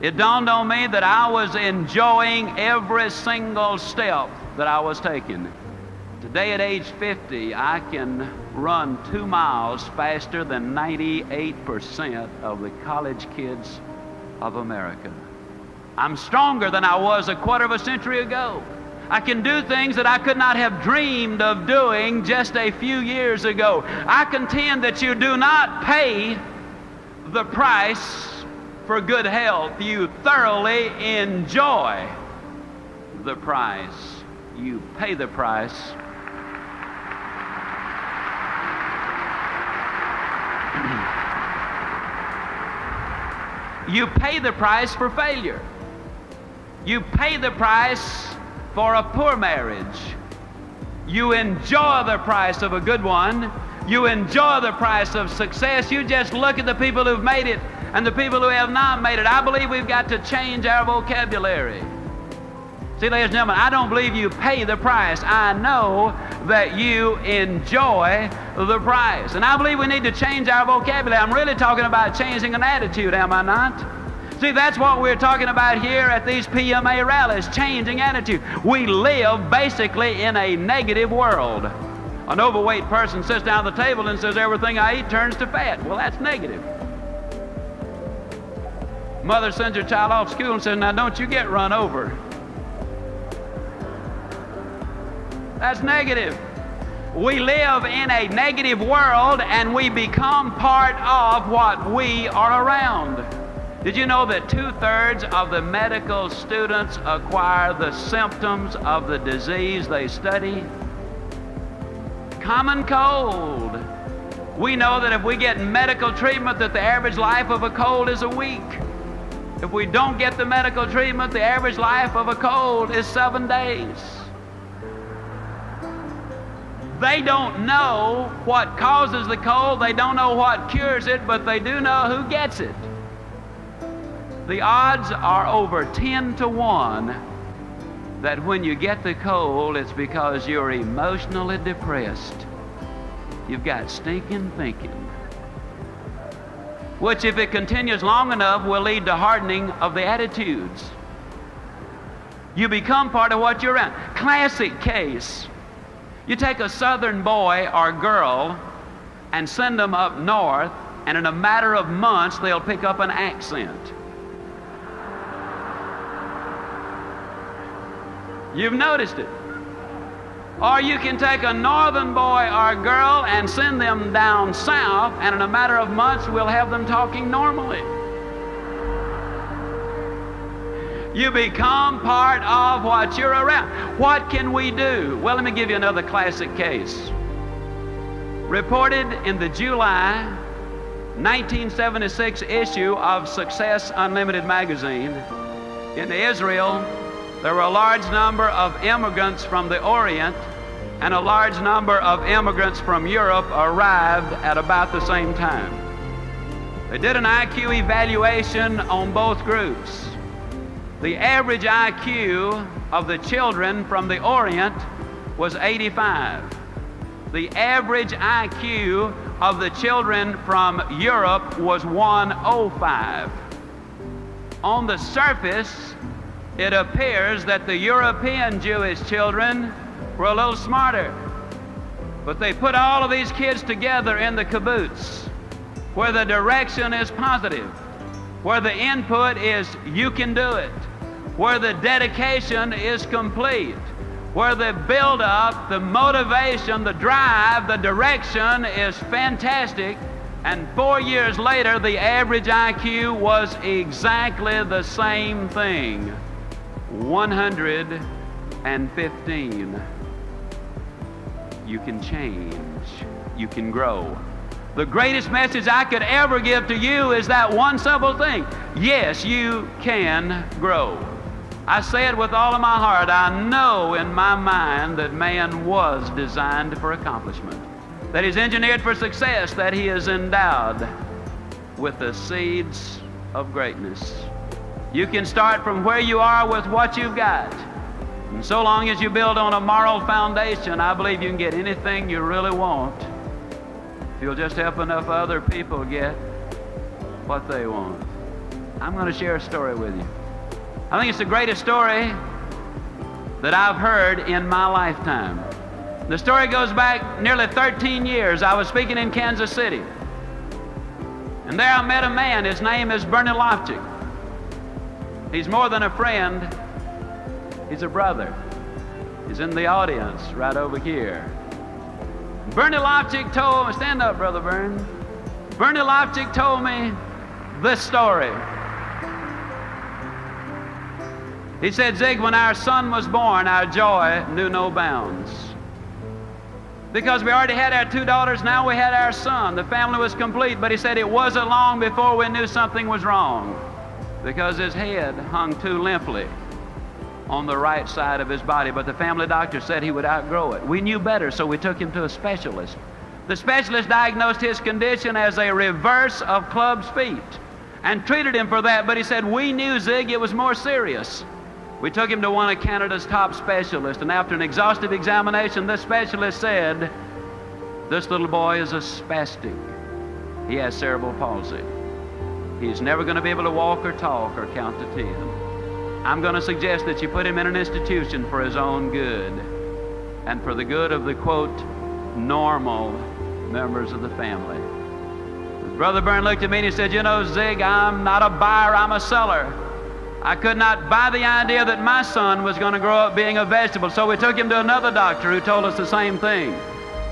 it dawned on me that I was enjoying every single step that I was taking. Today at age 50, I can run 2 miles faster than 98% of the college kids of America. I'm stronger than I was a quarter of a century ago. I can do things that I could not have dreamed of doing just a few years ago. I contend that you do not pay the price for good health. You thoroughly enjoy the price. You pay the price. You pay the price for failure. You pay the price for a poor marriage. You enjoy the price of a good one. You enjoy the price of success. You just look at the people who've made it and the people who have not made it. I believe we've got to change our vocabulary. See, ladies and gentlemen, I don't believe you pay the price. I know that you enjoy the price. And I believe we need to change our vocabulary. I'm really talking about changing an attitude, am I not? See, that's what we're talking about here at these PMA rallies, changing attitude. We live basically in a negative world. An overweight person sits down at the table and says, everything I eat turns to fat. Well, that's negative. Mother sends her child off to school and says, now don't you get run over. That's negative. We live in a negative world and we become part of what we are around. Did you know that 2/3 of the medical students acquire the symptoms of the disease they study? Common cold. We know that if we get medical treatment that the average life of a cold is a week. If we don't get the medical treatment, the average life of a cold is 7 days. They don't know what causes the cold, they don't know what cures it, but they do know who gets it. The odds are over 10 to 1 that when you get the cold, it's because you're emotionally depressed. You've got stinking thinking, which if it continues long enough will lead to hardening of the attitudes. You become part of what you're around. Classic case. You take a southern boy or girl and send them up north, and in a matter of months they'll pick up an accent. You've noticed it. Or you can take a northern boy or girl and send them down south, and in a matter of months we'll have them talking normally. You become part of what you're around. What can we do? Well, let me give you another classic case. Reported in the July 1976 issue of Success Unlimited magazine, in Israel, there were a large number of immigrants from the Orient and a large number of immigrants from Europe arrived at about the same time. They did an IQ evaluation on both groups. The average IQ of the children from the Orient was 85. The average IQ of the children from Europe was 105. On the surface, it appears that the European Jewish children were a little smarter. But they put all of these kids together in the kibbutz, where the direction is positive, where the input is you can do it, where the dedication is complete, where the build-up, the motivation, the drive, the direction is fantastic. And 4 years later, the average IQ was exactly the same thing. 115. You can change. You can grow. The greatest message I could ever give to you is that one simple thing. Yes, you can grow. I say it with all of my heart. I know in my mind that man was designed for accomplishment, that he's engineered for success, that he is endowed with the seeds of greatness. You can start from where you are with what you've got. And so long as you build on a moral foundation, I believe you can get anything you really want if you'll just help enough other people get what they want. I'm going to share a story with you. I think it's the greatest story that I've heard in my lifetime. The story goes back nearly 13 years. I was speaking in Kansas City. And there I met a man. His name is Bernie Lofchick. He's more than a friend. He's a brother. He's in the audience right over here. Bernie Lofchick told me, stand up, Brother Bern. Bernie Lofchick told me this story. He said, Zig, when our son was born, our joy knew no bounds. Because we already had our 2 daughters, now we had our son. The family was complete, but he said it wasn't long before we knew something was wrong, because his head hung too limply on the right side of his body, but the family doctor said he would outgrow it. We knew better, so we took him to a specialist. The specialist diagnosed his condition as a reverse of club's feet and treated him for that, but he said, we knew, Zig, it was more serious. We took him to one of Canada's top specialists, and after an exhaustive examination, this specialist said, this little boy is a spastic. He has cerebral palsy. He's never going to be able to walk or talk or count to 10. I'm going to suggest that you put him in an institution for his own good and for the good of the, quote, normal members of the family. Brother Byrne looked at me and he said, you know, Zig, I'm not a buyer, I'm a seller. I could not buy the idea that my son was going to grow up being a vegetable, so we took him to another doctor who told us the same thing.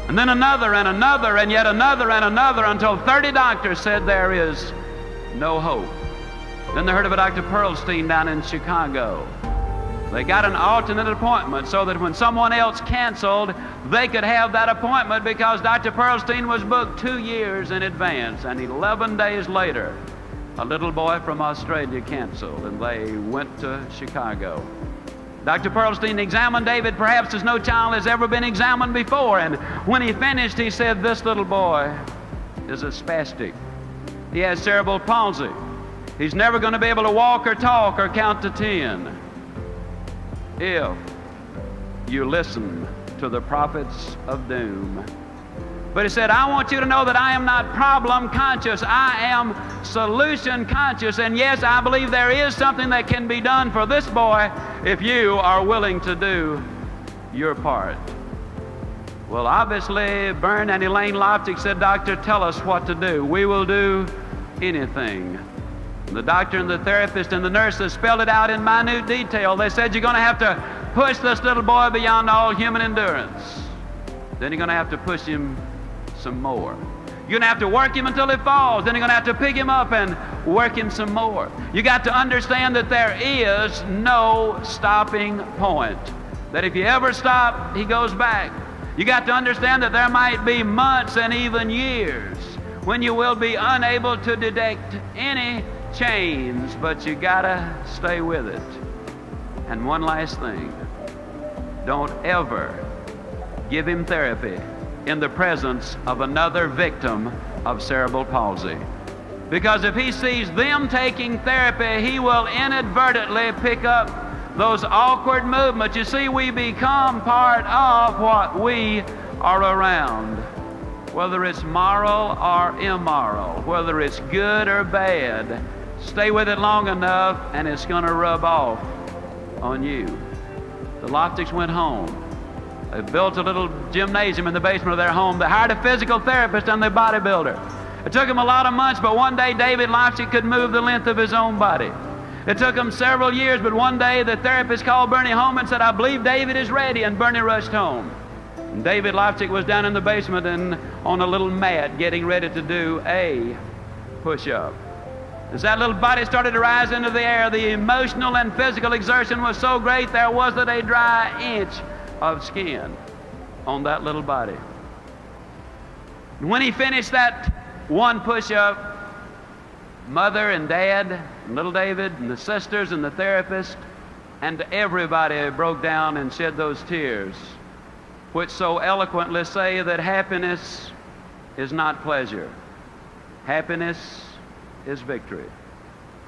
And then another and another and yet another and another until 30 doctors said there is no hope. Then they heard of a Dr. Pearlstein down in Chicago. They got an alternate appointment so that when someone else canceled, they could have that appointment, because Dr. Pearlstein was booked 2 years in advance, and 11 days later, a little boy from Australia canceled, and they went to Chicago. Dr. Pearlstein examined David perhaps as no child has ever been examined before, and when he finished, he said, this little boy is a spastic. He has cerebral palsy. He's never going to be able to walk or talk or count to 10 if you listen to the prophets of doom. But he said, I want you to know that I am not problem conscious. I am solution conscious. And yes, I believe there is something that can be done for this boy if you are willing to do your part. Well, obviously, Bern and Elaine Lofchick said, Doctor, tell us what to do. We will do anything. The doctor and the therapist and the nurses spelled it out in minute detail. They said, you're going to have to push this little boy beyond all human endurance. Then you're going to have to push him some more. You're going to have to work him until he falls. Then you're going to have to pick him up and work him some more. You got to understand that there is no stopping point. That if you ever stop, he goes back. You got to understand that there might be months and even years when you will be unable to detect any change, but you gotta stay with it. And one last thing, don't ever give him therapy in the presence of another victim of cerebral palsy. Because if he sees them taking therapy, he will inadvertently pick up those awkward movements. You see, we become part of what we are around. Whether it's moral or immoral, whether it's good or bad, stay with it long enough and it's going to rub off on you. The Lofticks went home. They built a little gymnasium in the basement of their home. They hired a physical therapist and a bodybuilder. It took them a lot of months, but one day David Lofchick could move the length of his own body. It took them several years, but one day the therapist called Bernie home and said, I believe David is ready, and Bernie rushed home. And David Lofchick was down in the basement and on a little mat getting ready to do a push-up. As that little body started to rise into the air, the emotional and physical exertion was so great there wasn't a dry inch of skin on that little body. And when he finished that one push-up, Mother and Dad and little David and the sisters and the therapist and everybody broke down and shed those tears, which so eloquently say that happiness is not pleasure. Happiness is victory.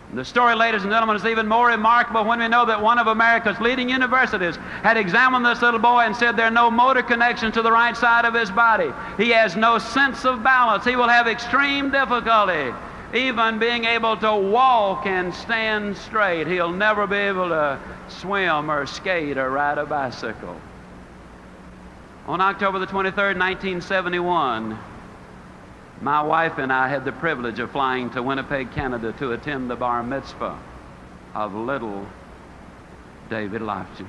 And the story, ladies and gentlemen, is even more remarkable when we know that one of America's leading universities had examined this little boy and said there are no motor connections to the right side of his body. He has no sense of balance. He will have extreme difficulty even being able to walk and stand straight. He'll never be able to swim or skate or ride a bicycle. On October the 23rd, 1971, my wife and I had the privilege of flying to Winnipeg, Canada to attend the bar mitzvah of little David Loftus.